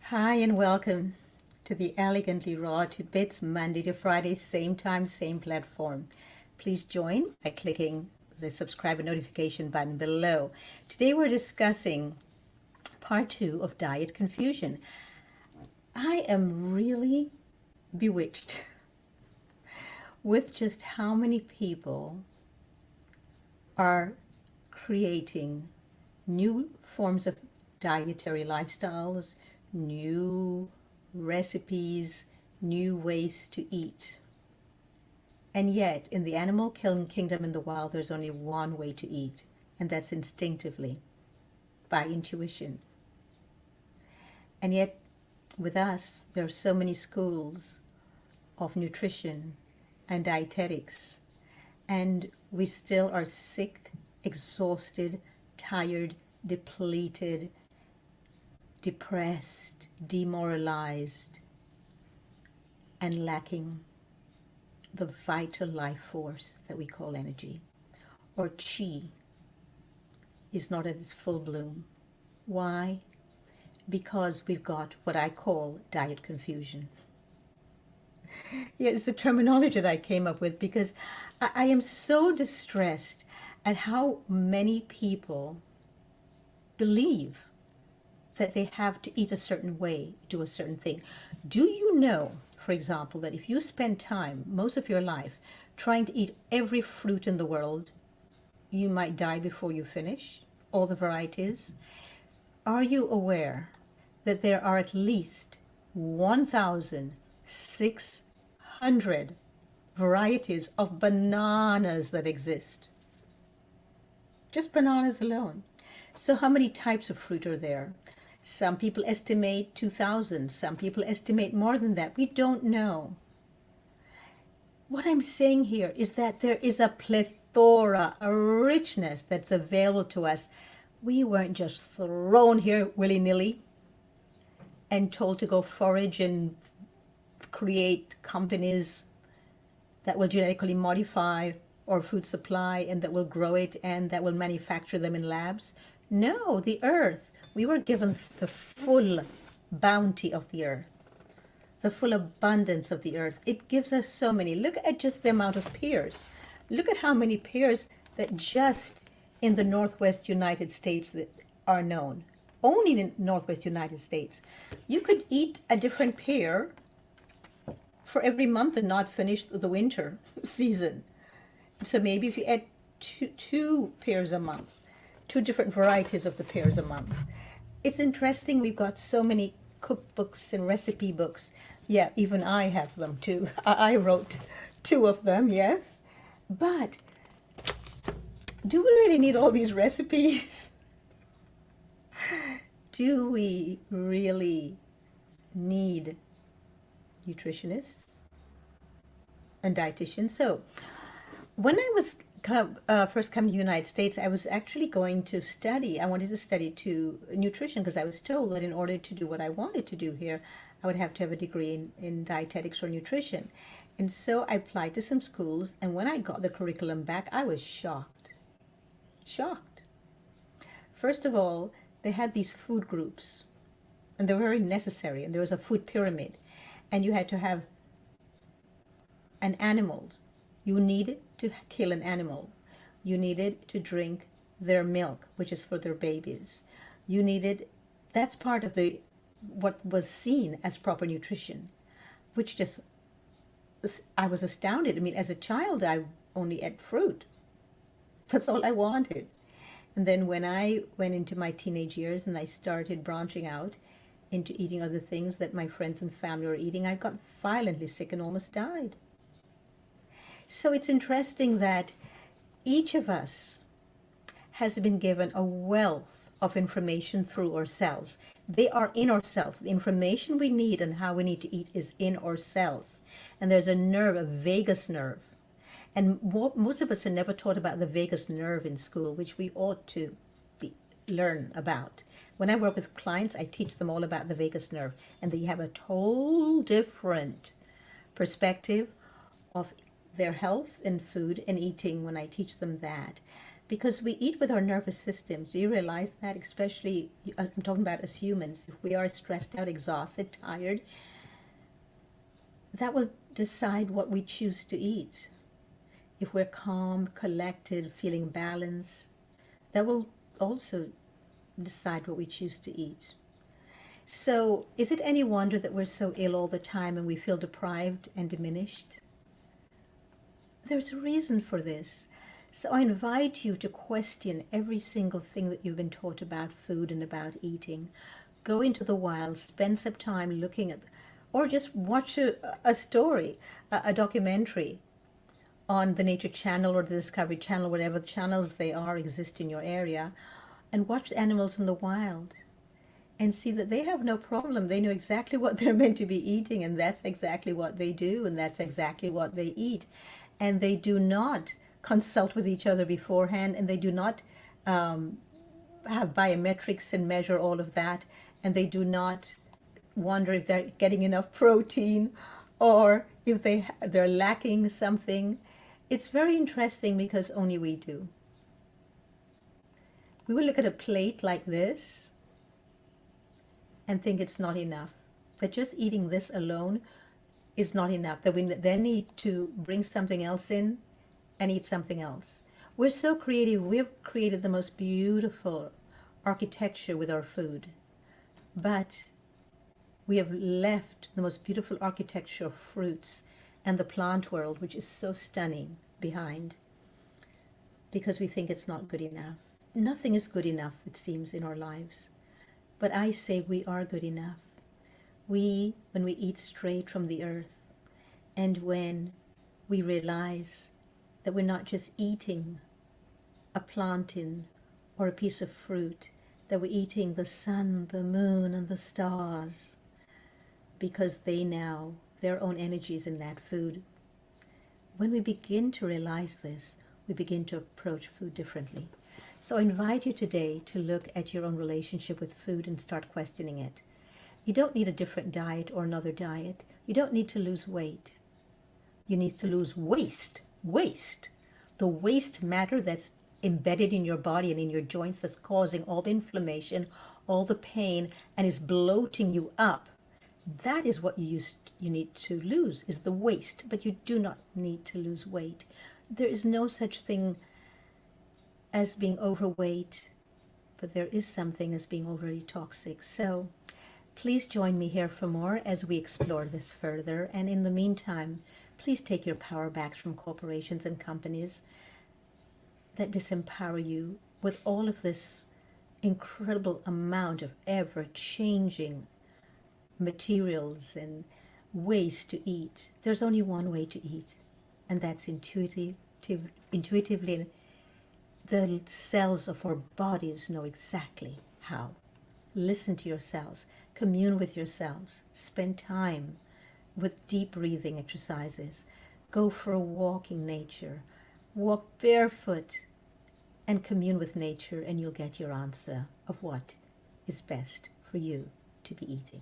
Hi and welcome to the Elegantly Raw Tidbits, Monday to Friday, same time, same platform. Please join by clicking the subscribe and notification button below. Today we're discussing part 2 of diet confusion. I am really bewitched with just how many people are creating new forms of dietary lifestyles, new recipes, new ways to eat. And yet, in the animal kingdom in the wild, there's only one way to eat, and that's instinctively, by intuition. And yet, with us, there are so many schools of nutrition and dietetics, and we still are sick, exhausted, tired, depleted, depressed, demoralized, and lacking the vital life force that we call energy, or chi, is not at its full bloom. Why? Because we've got what I call diet confusion. Yeah, it's the terminology that I came up with because I am so distressed at how many people believe that they have to eat a certain way, do a certain thing. Do you know, for example, that if you spend time, most of your life, trying to eat every fruit in the world, you might die before you finish all the varieties? Are you aware that there are at least 1,600 varieties of bananas that exist? Just bananas alone. So how many types of fruit are there? Some people estimate 2,000. Some people estimate more than that. We don't know. What I'm saying here is that there is a plethora, a richness that's available to us. We weren't just thrown here willy-nilly and told to go forage and create companies that will genetically modify our food supply and that will grow it and that will manufacture them in labs. No, the earth. We were given the full bounty of the earth, the full abundance of the earth. It gives us so many. Look at just the amount of pears. Look at how many pears that just in the Northwest United States that are known. Only in the Northwest United States. You could eat a different pear for every month and not finish the winter season. So maybe if you add two pears a month, two different varieties of the pears a month. It's interesting, we've got so many cookbooks and recipe books. Yeah, even I have them too. I wrote 2 of them, yes. But do we really need all these recipes? Do we really need nutritionists and dietitians? So when I was first coming to the United States, I was actually going to study. I wanted to study nutrition because I was told that in order to do what I wanted to do here, I would have to have a degree in dietetics or nutrition. And so I applied to some schools, and when I got the curriculum back, I was shocked. Shocked. First of all, they had these food groups, and they were very necessary, and there was a food pyramid, and you had to have an animal. You needed to kill an animal. You needed to drink their milk, which is for their babies. That's part of what was seen as proper nutrition, which just, I was astounded. I mean, as a child, I only ate fruit. That's all I wanted. And then when I went into my teenage years and I started branching out into eating other things that my friends and family were eating, I got violently sick and almost died. So it's interesting that each of us has been given a wealth of information through ourselves. They are in ourselves. The information we need and how we need to eat is in ourselves. And there's a nerve, a vagus nerve. And most of us are never taught about the vagus nerve in school, which we ought to learn about. When I work with clients, I teach them all about the vagus nerve. And they have a whole different perspective of their health and food and eating when I teach them that. because we eat with our nervous systems. Do you realize that? Especially, I'm talking about as humans, if we are stressed out, exhausted, tired, that will decide what we choose to eat. If we're calm, collected, feeling balanced, that will also decide what we choose to eat. So, is it any wonder that we're so ill all the time and we feel deprived and diminished? There's a reason for this. So I invite you to question every single thing that you've been taught about food and about eating. Go into the wild, spend some time looking at, or just watch a story, a documentary on the Nature Channel or the Discovery Channel, whatever the channels they are exist in your area, and watch animals in the wild and see that they have no problem. They know exactly what they're meant to be eating, and that's exactly what they do, and that's exactly what they eat. And they do not consult with each other beforehand, and they do not have biometrics and measure all of that, and they do not wonder if they're getting enough protein or if they're lacking something. It's very interesting because only we do. We will look at a plate like this and think it's not enough, that just eating this alone is not enough, that we then need to bring something else in and eat something else. We're so creative. We've created the most beautiful architecture with our food, but we have left the most beautiful architecture of fruits and the plant world, which is so stunning, behind, because we think it's not good enough. Nothing is good enough, it seems, in our lives. But I say we are good enough. When we eat straight from the earth, and when we realize that we're not just eating a plantain or a piece of fruit, that we're eating the sun, the moon, and the stars, because their own energy is in that food. When we begin to realize this, we begin to approach food differently. So I invite you today to look at your own relationship with food and start questioning it. You don't need a different diet or another diet. You don't need to lose weight. You need to lose waste. Waste. The waste matter that's embedded in your body and in your joints, that's causing all the inflammation, all the pain, and is bloating you up. That is what you need to lose, is the waste. But you do not need to lose weight. There is no such thing as being overweight, but there is something as being overly toxic. So please join me here for more as we explore this further. And in the meantime, please take your power back from corporations and companies that disempower you with all of this incredible amount of ever-changing materials and ways to eat. There's only one way to eat, and that's intuitively. The cells of our bodies know exactly how. Listen to yourselves, commune with yourselves, spend time with deep breathing exercises, go for a walk in nature, walk barefoot and commune with nature, and you'll get your answer of what is best for you to be eating.